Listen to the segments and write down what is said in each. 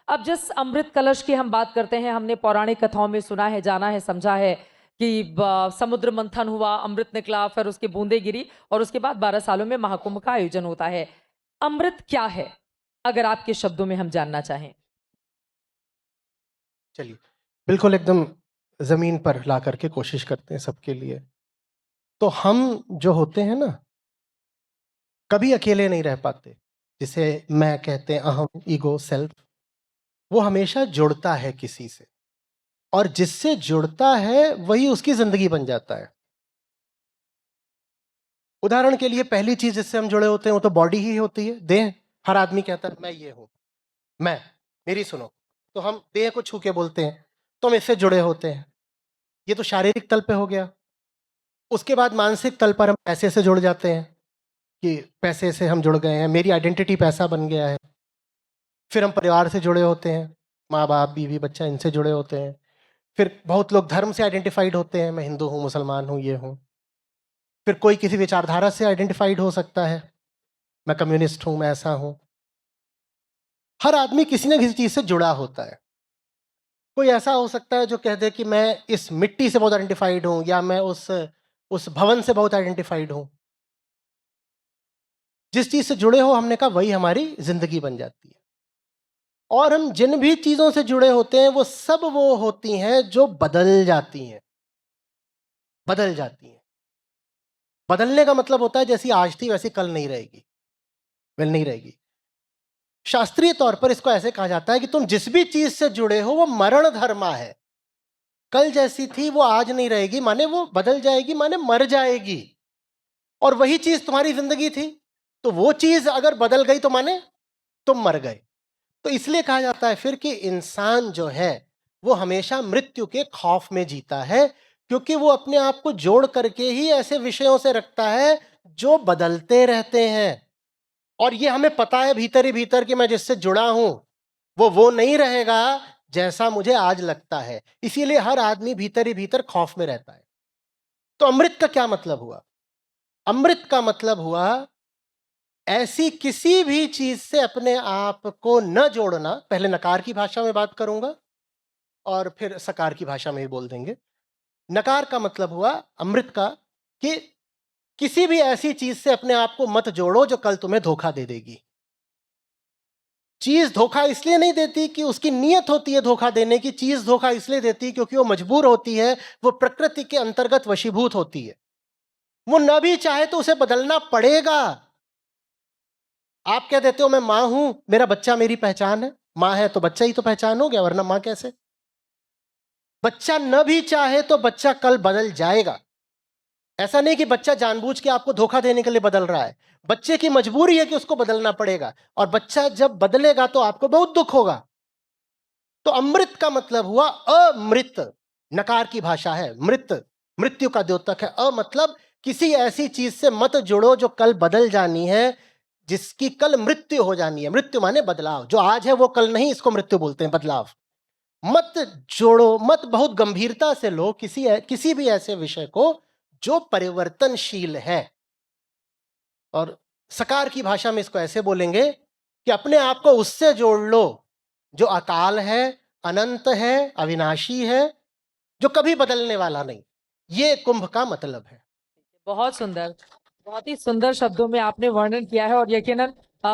अब जिस अमृत कलश की हम बात करते हैं, हमने पौराणिक कथाओं में सुना है, जाना है, समझा है कि समुद्र मंथन हुआ, अमृत निकला, फिर उसकी बूंदें गिरी और उसके बाद 12 सालों में महाकुंभ का आयोजन होता है। अमृत क्या है, अगर आपके शब्दों में हम जानना चाहें? चलिए, बिल्कुल एकदम ज़मीन पर ला करके कोशिश करते हैं सबके लिए। तो हम जो होते हैं ना, कभी अकेले नहीं रह पाते। जिसे मैं कहते हैं अहम, ईगो, सेल्फ, वो हमेशा जुड़ता है किसी से और जिससे जुड़ता है वही उसकी ज़िंदगी बन जाता है। उदाहरण के लिए पहली चीज़ जिससे हम जुड़े होते हैं वो तो बॉडी ही होती है, देह। हर आदमी कहता है मैं ये हूँ, मैं, मेरी सुनो। तो हम देह को छू के बोलते हैं, तो हम इससे जुड़े होते हैं। ये तो शारीरिक तल पे हो गया। उसके बाद मानसिक तल पर हम पैसे से जुड़ जाते हैं कि पैसे से हम जुड़ गए हैं, मेरी आइडेंटिटी पैसा बन गया है। फिर हम परिवार से जुड़े होते हैं, माँ बाप, बीवी, बच्चा, इनसे जुड़े होते हैं। फिर बहुत लोग धर्म से आइडेंटिफाइड होते हैं, मैं हिंदू हूँ, मुसलमान हूँ, ये हूँ। फिर कोई किसी विचारधारा से आइडेंटिफाइड हो सकता है, मैं कम्युनिस्ट हूँ, मैं ऐसा हूँ। हर आदमी किसी न किसी चीज़ से जुड़ा होता है। कोई ऐसा हो सकता है जो कह दे कि मैं इस मिट्टी से बहुत आइडेंटिफाइड हूँ, या मैं उस भवन से बहुत आइडेंटिफाइड हूँ। जिस चीज़ से जुड़े हो, हमने कहा वही हमारी ज़िंदगी बन जाती है। और हम जिन भी चीज़ों से जुड़े होते हैं, वो सब वो होती हैं जो बदल जाती हैं। बदल जाती हैं। बदलने का मतलब होता है जैसी आज थी वैसी कल नहीं रहेगी, वेल नहीं रहेगी। शास्त्रीय तौर पर इसको ऐसे कहा जाता है कि तुम जिस भी चीज़ से जुड़े हो वो मरण धर्मा है। कल जैसी थी वो आज नहीं रहेगी, माने वो बदल जाएगी, माने मर जाएगी। और वही चीज़ तुम्हारी ज़िंदगी थी, तो वो चीज़ अगर बदल गई तो माने तुम मर गए। तो इसलिए कहा जाता है फिर कि इंसान जो है वो हमेशा मृत्यु के खौफ में जीता है, क्योंकि वो अपने आप को जोड़ करके ही ऐसे विषयों से रखता है जो बदलते रहते हैं। और ये हमें पता है भीतर ही भीतर कि मैं जिससे जुड़ा हूं वो नहीं रहेगा जैसा मुझे आज लगता है। इसीलिए हर आदमी भीतर ही भीतर खौफ में रहता है। तो अमृत का क्या मतलब हुआ? अमृत का मतलब हुआ ऐसी किसी भी चीज से अपने आप को न जोड़ना। पहले नकार की भाषा में बात करूंगा और फिर सकार की भाषा में ही बोल देंगे। नकार का मतलब हुआ अमृत का कि किसी भी ऐसी चीज से अपने आप को मत जोड़ो जो कल तुम्हें धोखा दे देगी। चीज धोखा इसलिए नहीं देती कि उसकी नीयत होती है धोखा देने की, चीज धोखा इसलिए देती क्योंकि वो मजबूर होती है, वो प्रकृति के अंतर्गत वशीभूत होती है। वो न भी चाहे तो उसे बदलना पड़ेगा। आप कह देते हो मैं मां हूं, मेरा बच्चा मेरी पहचान है, मां है तो बच्चा ही तो पहचान हो गया, वरना मां कैसे? बच्चा न भी चाहे तो बच्चा कल बदल जाएगा। ऐसा नहीं कि बच्चा जानबूझ के आपको धोखा देने के लिए बदल रहा है, बच्चे की मजबूरी है कि उसको बदलना पड़ेगा। और बच्चा जब बदलेगा तो आपको बहुत दुख होगा। तो अमृत का मतलब हुआ अमृत। नकार की भाषा है मृत, मृत्यु का द्योतक है। मतलब किसी ऐसी चीज से मत जुड़ो जो कल बदल जानी है, जिसकी कल मृत्यु हो जानी है। मृत्यु माने बदलाव, जो आज है वो कल नहीं, इसको मृत्यु बोलते हैं, बदलाव। मत जोड़ो, मत बहुत गंभीरता से लो किसी भी ऐसे विषय को जो परिवर्तनशील है। और सकार की भाषा में इसको ऐसे बोलेंगे कि अपने आप को उससे जोड़ लो जो अकाल है, अनंत है, अविनाशी है, जो कभी बदलने वाला नहीं। ये कुंभ का मतलब है। बहुत सुंदर, बहुत ही सुंदर शब्दों में आपने वर्णन किया है और यकीनन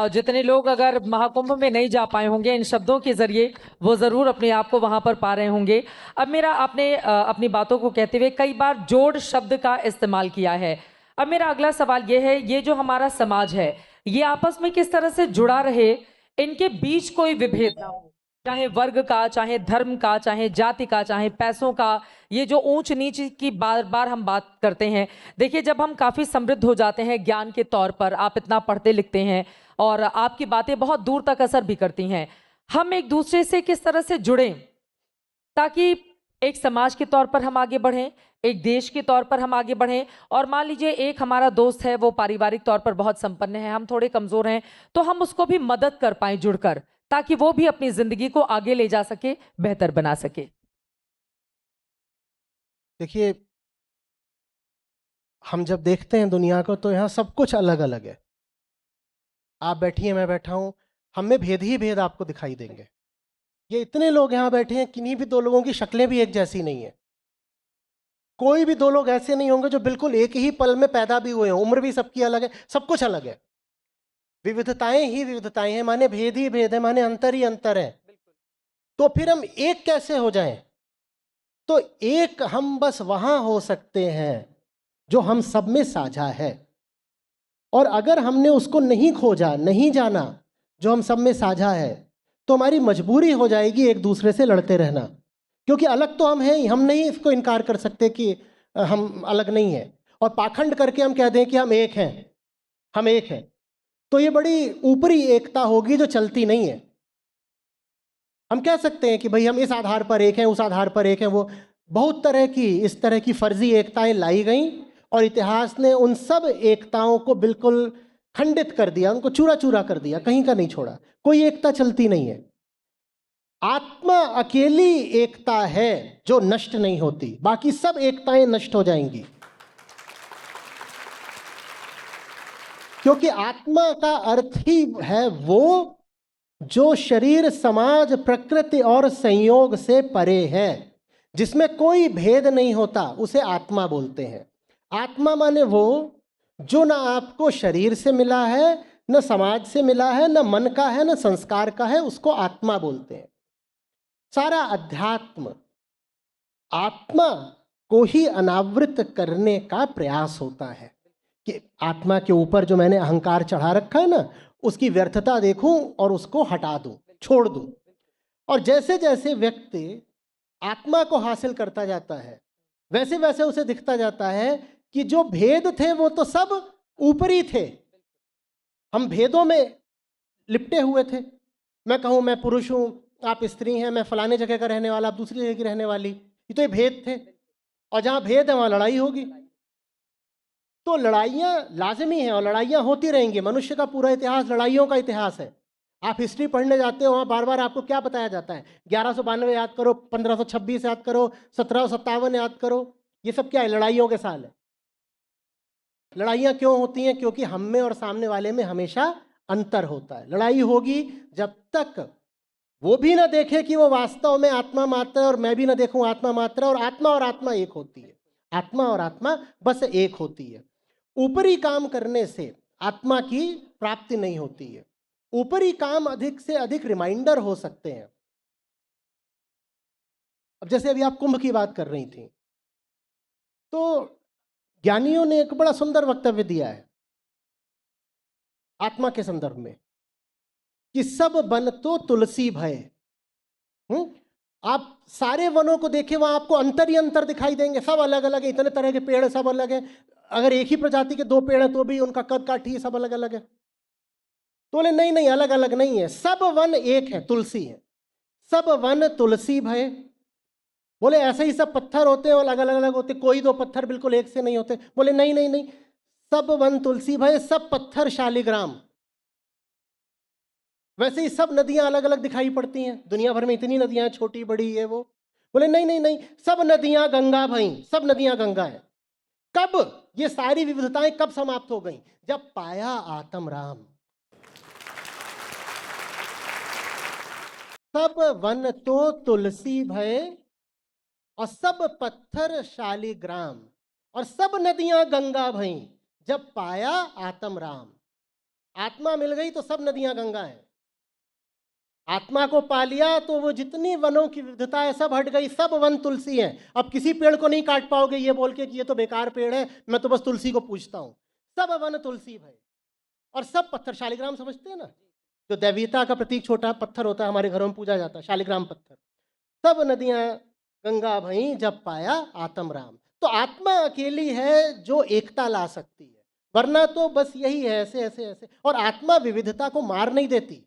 जितने लोग अगर महाकुंभ में नहीं जा पाए होंगे, इन शब्दों के जरिए वो जरूर अपने आप को वहां पर पा रहे होंगे। अब मेरा, आपने अपनी बातों को कहते हुए कई बार जोड़ शब्द का इस्तेमाल किया है। अब मेरा अगला सवाल ये है, ये जो हमारा समाज है, ये आपस में किस तरह से जुड़ा रहे, इनके बीच कोई विभेद ना हो, चाहे वर्ग का, चाहे धर्म का, चाहे जाति का, चाहे पैसों का। ये जो ऊंच नीच की बार बार हम बात करते हैं, देखिए जब हम काफ़ी समृद्ध हो जाते हैं ज्ञान के तौर पर, आप इतना पढ़ते लिखते हैं और आपकी बातें बहुत दूर तक असर भी करती हैं, हम एक दूसरे से किस तरह से जुड़ें ताकि एक समाज के तौर पर हम आगे बढ़ें, एक देश के तौर पर हम आगे बढ़ें। और मान लीजिए एक हमारा दोस्त है, वो पारिवारिक तौर पर बहुत संपन्न है, हम थोड़े कमजोर हैं, तो हम उसको भी मदद कर पाएं जुड़कर, ताकि वो भी अपनी जिंदगी को आगे ले जा सके, बेहतर बना सके। देखिए, हम जब देखते हैं दुनिया को तो यहाँ सब कुछ अलग अलग है। आप बैठिए, मैं बैठा हूं, हम में भेद ही भेद आपको दिखाई देंगे। ये इतने लोग यहाँ बैठे हैं, किन्हीं भी दो लोगों की शक्लें भी एक जैसी नहीं है। कोई भी दो लोग ऐसे नहीं होंगे जो बिल्कुल एक ही पल में पैदा भी हुए हों। उम्र भी सबकी अलग है, सब कुछ अलग है। विविधताएं ही विविधताएं हैं, माने भेद ही भेद है, माने अंतर ही अंतर है। तो फिर हम एक कैसे हो जाएं? तो एक हम बस वहां हो सकते हैं जो हम सब में साझा है। और अगर हमने उसको नहीं खोजा, नहीं जाना, जो हम सब में साझा है, तो हमारी मजबूरी हो जाएगी एक दूसरे से लड़ते रहना। क्योंकि अलग तो हम हैं ही, हम नहीं इसको इनकार कर सकते कि हम अलग नहीं हैं। और पाखंड करके हम कह दें कि हम एक हैं, हम एक हैं, तो ये बड़ी ऊपरी एकता होगी जो चलती नहीं है। हम कह सकते हैं कि भाई हम इस आधार पर एक हैं, उस आधार पर एक हैं। वो बहुत तरह की इस तरह की फर्जी एकताएं लाई गई और इतिहास ने उन सब एकताओं को बिल्कुल खंडित कर दिया, उनको चूरा चूरा कर दिया, कहीं का नहीं छोड़ा। कोई एकता चलती नहीं है। आत्मा अकेली एकता है जो नष्ट नहीं होती, बाकी सब एकताएं नष्ट हो जाएंगी। क्योंकि आत्मा का अर्थ ही है वो जो शरीर, समाज, प्रकृति और संयोग से परे है, जिसमें कोई भेद नहीं होता, उसे आत्मा बोलते हैं। आत्मा माने वो जो ना आपको शरीर से मिला है, न समाज से मिला है, न मन का है, न संस्कार का है, उसको आत्मा बोलते हैं। सारा अध्यात्म आत्मा को ही अनावृत करने का प्रयास होता है कि आत्मा के ऊपर जो मैंने अहंकार चढ़ा रखा है ना, उसकी व्यर्थता देखूं और उसको हटा दूं, छोड़ दूं। और जैसे जैसे व्यक्ति आत्मा को हासिल करता जाता है, वैसे वैसे उसे दिखता जाता है कि जो भेद थे वो तो सब ऊपरी थे। हम भेदों में लिपटे हुए थे। मैं कहूं मैं पुरुष हूं, आप स्त्री हैं, मैं फलाने जगह का रहने वाला, आप दूसरी जगह की रहने वाली, ये तो ये भेद थे। और जहां भेद है वहां लड़ाई होगी। तो लड़ाइयाँ लाजमी हैं और लड़ाइयाँ होती रहेंगी। मनुष्य का पूरा इतिहास लड़ाइयों का इतिहास है। आप हिस्ट्री पढ़ने जाते हो, वहाँ बार बार आपको क्या बताया जाता है? 1192 याद करो, 1526 याद करो, 1757 याद करो। ये सब क्या है? लड़ाइयों के साल है। लड़ाइयाँ क्यों होती हैं? क्योंकि हम में और सामने वाले में हमेशा अंतर होता है। लड़ाई होगी जब तक वो भी ना देखे कि वो वास्तव में आत्मा मात्र है और मैं भी ना देखूं आत्मा मात्र है, और आत्मा एक होती है। आत्मा और आत्मा बस एक होती है। ऊपरी काम करने से आत्मा की प्राप्ति नहीं होती है। ऊपरी काम अधिक से अधिक रिमाइंडर हो सकते हैं। अब जैसे अभी आप कुंभ की बात कर रही थी, तो ज्ञानियों ने एक बड़ा सुंदर वक्तव्य दिया है आत्मा के संदर्भ में कि सब वन तो तुलसी भय। आप सारे वनों को देखें, वहां आपको अंतर ही अंतर दिखाई देंगे। सब अलग अलग है, इतने तरह के पेड़ सब अलग है। अगर एक ही प्रजाति के दो पेड़ हैं तो भी उनका कद काठी सब अलग अलग है। तो बोले नहीं नहीं, अलग अलग नहीं है, सब वन एक है, तुलसी है। सब वन तुलसी भय। बोले ऐसे ही सब पत्थर होते हैं और अलग अलग अलग होते, कोई दो पत्थर बिल्कुल एक से नहीं होते। बोले नहीं नहीं नहीं, सब वन तुलसी भय, सब पत्थर शालिग्राम। वैसे ही सब नदियां अलग अलग दिखाई पड़ती हैं, दुनिया भर में इतनी नदियां हैं, छोटी बड़ी ये वो। बोले नहीं नहीं नहीं, सब नदियां गंगा भई, सब नदियां गंगा है। कब ये सारी विविधताएं कब समाप्त हो गई? जब पाया आत्म राम। सब वन तो तुलसी भय और सब पत्थर शालिग्राम और सब नदियां गंगा भई, जब पाया आत्म राम। आत्मा मिल गई तो सब नदियां गंगा हैं। आत्मा को पा लिया तो वो जितनी वनों की विविधता है सब हट गई, सब वन तुलसी है। अब किसी पेड़ को नहीं काट पाओगे ये बोल के कि ये तो बेकार पेड़ है, मैं तो बस तुलसी को पूजता हूं। सब वन तुलसी भय और सब पत्थर शालिग्राम, समझते हैं ना, जो दैवीयता का प्रतीक छोटा पत्थर होता है, हमारे घरों में पूजा जाता है, शालिग्राम पत्थर। सब नदियां गंगा भई, जब पाया आत्म राम। तो आत्मा अकेली है जो एकता ला सकती है, वरना तो बस यही है ऐसे ऐसे ऐसे। और आत्मा विविधता को मार नहीं देती।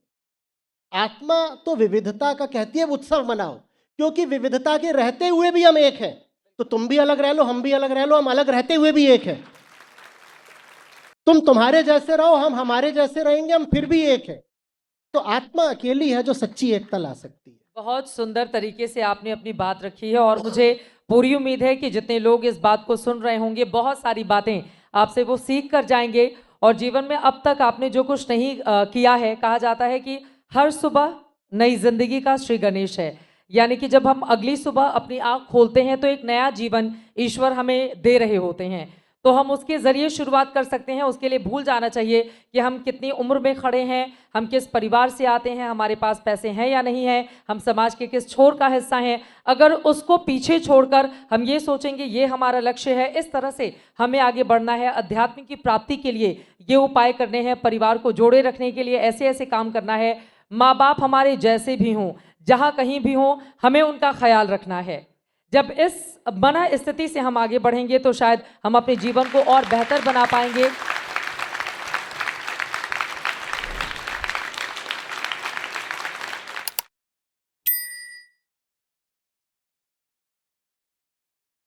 आत्मा तो विविधता का कहती है उत्सव मनाओ, क्योंकि विविधता के रहते हुए भी हम एक हैं। तो तुम भी अलग रह लो, हम भी अलग रह लो, हम अलग रहते हुए भी एक हैं। तुम तुम्हारे जैसे रहो, हम हमारे जैसे रहेंगे, हम फिर भी एक है। तो आत्मा अकेली है जो सच्ची एकता ला सकती है। बहुत सुंदर तरीके से आपने अपनी बात रखी है और मुझे पूरी उम्मीद है कि जितने लोग इस बात को सुन रहे होंगे, बहुत सारी बातें आपसे वो सीख कर जाएंगे और जीवन में अब तक आपने जो कुछ नहीं किया है, कहा जाता है कि हर सुबह नई जिंदगी का श्री गणेश है। यानी कि जब हम अगली सुबह अपनी आंख खोलते हैं तो एक नया जीवन ईश्वर हमें दे रहे होते हैं, तो हम उसके ज़रिए शुरुआत कर सकते हैं। उसके लिए भूल जाना चाहिए कि हम कितनी उम्र में खड़े हैं, हम किस परिवार से आते हैं, हमारे पास पैसे हैं या नहीं हैं, हम समाज के किस छोर का हिस्सा हैं। अगर उसको पीछे छोड़कर हम ये सोचेंगे ये हमारा लक्ष्य है, इस तरह से हमें आगे बढ़ना है। अध्यात्म की प्राप्ति के लिए ये उपाय करने हैं, परिवार को जोड़े रखने के लिए ऐसे ऐसे काम करना है। माँ बाप हमारे जैसे भी हों, जहाँ कहीं भी हों, हमें उनका ख्याल रखना है। जब इस मन स्थिति से हम आगे बढ़ेंगे तो शायद हम अपने जीवन को और बेहतर बना पाएंगे।